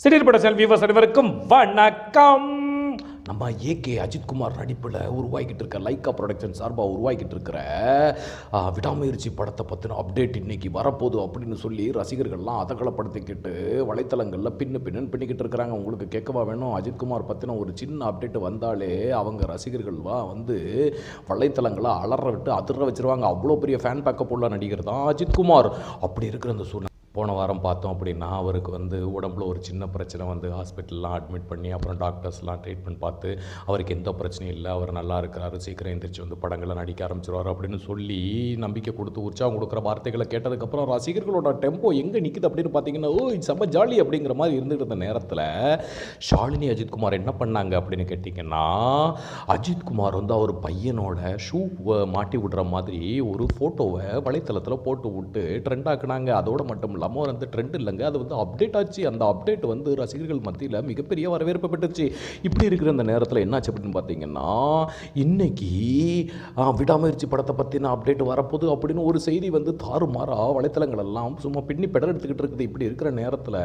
சிறியர் பட செல் வியூவர்ஸ் அனைவருக்கும் வணக்கம். நம்ம ஏகே அஜித்குமார் நடிப்பில் உருவாக்கிட்டு இருக்க லைக்கா ப்ரொடக்ஷன் சார்பாக உருவாக்கிட்டு இருக்கிற விடாமுயற்சி படத்தை பற்றின அப்டேட் இன்னைக்கு வரப்போகுது அப்படின்னு சொல்லி ரசிகர்கள்லாம் அதகலப்படுத்திக்கிட்டு வலைத்தளங்களில் பின்னு பண்ணிக்கிட்டு இருக்கிறாங்க. உங்களுக்கு கேட்கவா வேணும்? அஜித்குமார் பற்றின ஒரு சின்ன அப்டேட் வந்தாலே அவங்க ரசிகர்கள்லாம் வந்து வலைத்தளங்களை அலற விட்டு அதிர வச்சிருவாங்க. அவ்வளோ பெரிய ஃபேன் பேக்கப் உள்ள நடிகர் தான் அஜித்குமார். அப்படி இருக்கிற அந்த சூழ்நிலை போன வாரம் பார்த்தோம் அப்படின்னா அவருக்கு வந்து உடம்புல ஒரு சின்ன பிரச்சனை வந்து ஹாஸ்பிட்டல்லாம் அட்மிட் பண்ணி அப்புறம் டாக்டர்ஸ்லாம் ட்ரீட்மெண்ட் பார்த்து அவருக்கு எந்த பிரச்சனையும் இல்லை, அவர் நல்லா இருக்கிறாரு, சீக்கிரம் எந்திரிச்சு வந்து படங்களை நடிக்க ஆரம்பிச்சிருவார் அப்படின்னு சொல்லி நம்பிக்கை கொடுத்து உற்சாகம் கொடுக்குற வார்த்தைகளை கேட்டதுக்கப்புறம் ரசிகர்களோட டெம்போ எங்கே நிற்குது அப்படின்னு பார்த்தீங்கன்னா இது செம்ம ஜாலி அப்படிங்கிற மாதிரி இருந்துகிட்டு இருந்த நேரத்தில் ஷாலினி அஜித்குமார் என்ன பண்ணாங்க அப்படின்னு கேட்டிங்கன்னா, அஜித்குமார் வந்து அவர் பையனோட ஷூ மாட்டி விடுற மாதிரி ஒரு ஃபோட்டோவை வலைத்தளத்தில் போட்டு விட்டு ட்ரெண்ட் ஆக்குனாங்க. அதோட மட்டும் இல்லை வந்து ட்ரெண்ட் இல்லைங்க, அது வந்து அப்டேட் ஆச்சு. அந்த அப்டேட் வந்து ரசிகர்கள் மத்தியில் மிகப்பெரிய வரவேற்பு பெற்றுச்சு. இப்படி இருக்கிற அந்த நேரத்தில் என்னாச்சு அப்படின்னு பார்த்தீங்கன்னா, இன்னைக்கு விடாமுயற்சி படத்தை பற்றின அப்டேட் வரப்போகுது அப்படின்னு ஒரு செய்தி வந்து தாறுமாறா வலைத்தளங்கள் எல்லாம் சும்மா பின்னி பெடல் எடுத்துக்கிட்டு இருக்குது. இப்படி இருக்கிற நேரத்தில்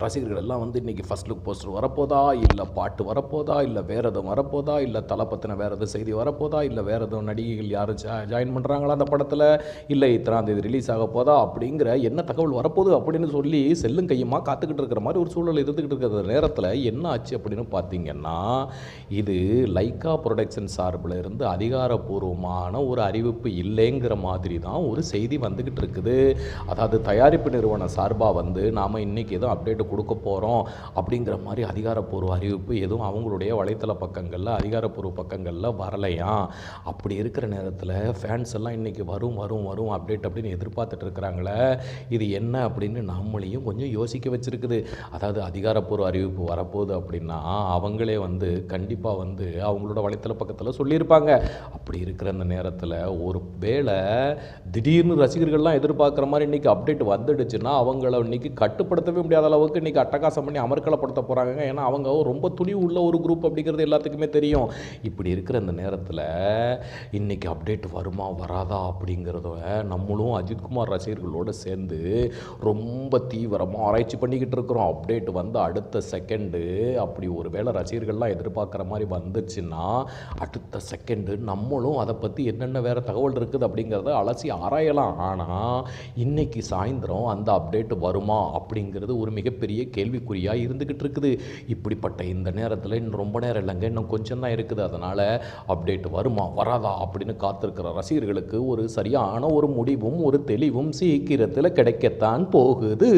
ரசிகர்கள் எல்லாம் வந்து இன்னைக்கு ஃபர்ஸ்ட் லுக் போஸ்டர் வரப்போதா, இல்லை பாட்டு வரப்போதா, இல்லை வேற எதுவும் வரப்போதா, இல்லை தலை பற்றின வேற எதுவும் செய்தி வரப்போதா, இல்லை வேற எதுவும் நடிகைகள் யாரும் ஜாயின் பண்ணுறாங்களா அந்த படத்தில், இல்லை இத்தனாம் தேதி ரிலீஸ் ஆக போதா அப்படிங்கிற என்ன தகவல் வரப்போகுது அப்படின்னு சொல்லி செல்லும் கையுமா காத்துக்கிட்டு இருக்கிற மாதிரி ஒரு சூழல் இருந்துக்கிட்டு இருக்கிற நேரத்தில் என்ன ஆச்சு அப்படின்னு பார்த்தீங்கன்னா, இது லைக்கா ப்ரொடக்ஷன் சார்பில் இருந்து அதிகாரப்பூர்வமான ஒரு அறிவிப்பு இல்லைங்கிற மாதிரி தான் ஒரு செய்தி வந்துக்கிட்டு இருக்குது. அதாவது தயாரிப்பு நிறுவன சார்பாக வந்து நாம் இன்றைக்கி எதுவும் அப்டேட் கொடுக்க போகிறோம் அப்படிங்கிற மாதிரி அதிகாரப்பூர்வ அறிவிப்பு எதுவும் அவங்களுடைய வலைத்தள பக்கங்களில் அதிகாரப்பூர்வ பக்கங்களில் வரலையாம். அப்படி இருக்கிற நேரத்தில் ஃபேன்ஸ் எல்லாம் இன்றைக்கி வரும் அப்டேட் அப்படின்னு எதிர்பார்த்துட்டு இருக்கிறாங்களே, இது என்ன அப்படின்னு நம்மளையும் கொஞ்சம் யோசிக்க வச்சுருக்குது. அதாவது அதிகாரப்பூர்வ அறிவிப்பு வரப்போகுது அப்படின்னா அவங்களே வந்து கண்டிப்பாக வந்து அவங்களோட வலைத்தள பக்கத்தில் சொல்லியிருப்பாங்க. அப்படி இருக்கிற அந்த நேரத்தில் ஒரு வேளை திடீர்னு ரசிகர்கள்லாம் எதிர்பார்க்குற மாதிரி இன்றைக்கி அப்டேட் வந்துடுச்சுன்னா அவங்கள இன்றைக்கி கட்டுப்படுத்தவே முடியாத அளவுக்கு இன்றைக்கி அட்டகாசம் பண்ணி அமர்க்கலப்படுத்த போகிறாங்க. ஏன்னா அவங்க ரொம்ப துணிவு உள்ள ஒரு குரூப் அப்படிங்கிறது எல்லாத்துக்குமே தெரியும். இப்படி இருக்கிற அந்த நேரத்தில் இன்றைக்கி அப்டேட் வருமா வராதா அப்படிங்கிறத நம்மளும் அஜித்குமார் ரசிகர்களோடு சேர்ந்து ரொம்ப தீவிரமாக ஆராய்ச்சி பண்ணிக்கிட்டு இருக்கிறோம். அப்டேட் வந்து அடுத்த செகண்டு அப்படி ஒரு வேளை ரசிகர்கள்லாம் எதிர்பார்க்குற மாதிரி வந்துச்சுன்னா அடுத்த செகண்டு நம்மளும் அதை பற்றி என்னென்ன வேறு தகவல் இருக்குது அப்படிங்கிறத அலசி ஆராயலாம். ஆனால் இன்னைக்கு சாயந்தரம் அந்த அப்டேட் வருமா அப்படிங்கிறது ஒரு மிகப்பெரிய கேள்விக்குறியாக இருந்துக்கிட்டு இருக்குது. இப்படிப்பட்ட இந்த நேரத்தில் இன்னும் ரொம்ப நேரம் இல்லைங்க, இன்னும் கொஞ்சம் தான் இருக்குது. அதனால் அப்டேட் வருமா வராதா அப்படின்னு காத்திருக்கிற ரசிகர்களுக்கு ஒரு சரியான ஒரு முடிவும் ஒரு தெளிவும் சீக்கிரத்தில் கிடைக்கத்தான் போகுது.